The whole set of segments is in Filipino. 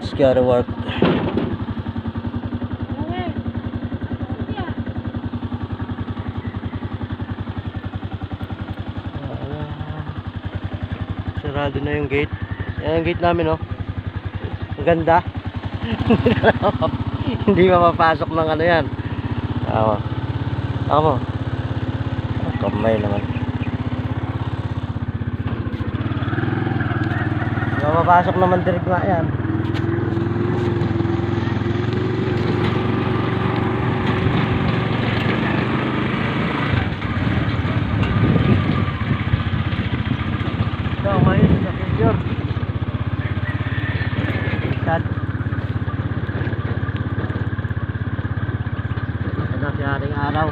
Scary work. Sarado na yung gate. Yan ang gate namin, oh. Ang ganda. Hindi mapapasok ng ano yan. Ako. Kamay naman. Hindi mapapasok naman direct nga yan. Ito, may sa picture. Sad. Si ating araw.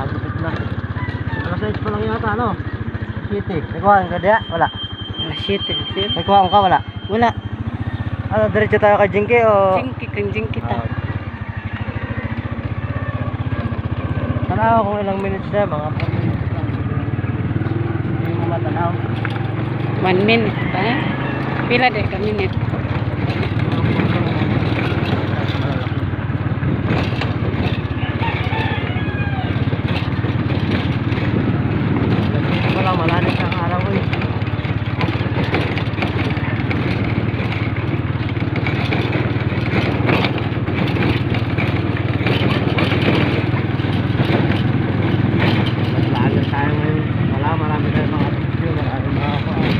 Lupit na. Alas 8 pa lang yata, no? City. Nagkuhaan ka diya? Wala. City. Nagkuhaan ka? Wala. Wala. Ano, diretso tayo kay Jinky o? Jinky ta. Tanaw kung ilang minutes na, mga 4 minutes lang. Hindi mo matanaw. 1 minute pa. Pila de ka minute. Malalim ang araw ko eh. Lagan tayo ngayon. Marami tayo mga picture. Marami mga kuhaan.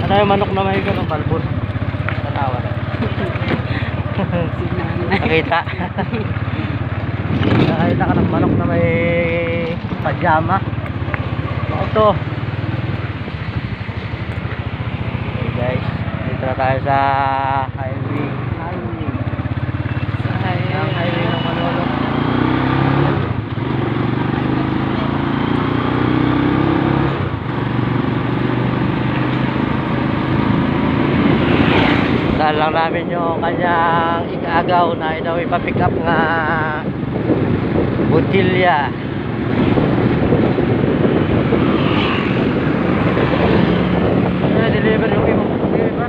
Ano yung manok na may ganong balbon? Tatawa na. Nakita. Nakita ka ng manok na may pajama. Ito. Okay guys, dito na tayo sa highway. Ang highway ng Manolo. Dahil lang namin yung kanyang ikagaw na daw ipapick up nga botilya. Deliver yung ibang deliver.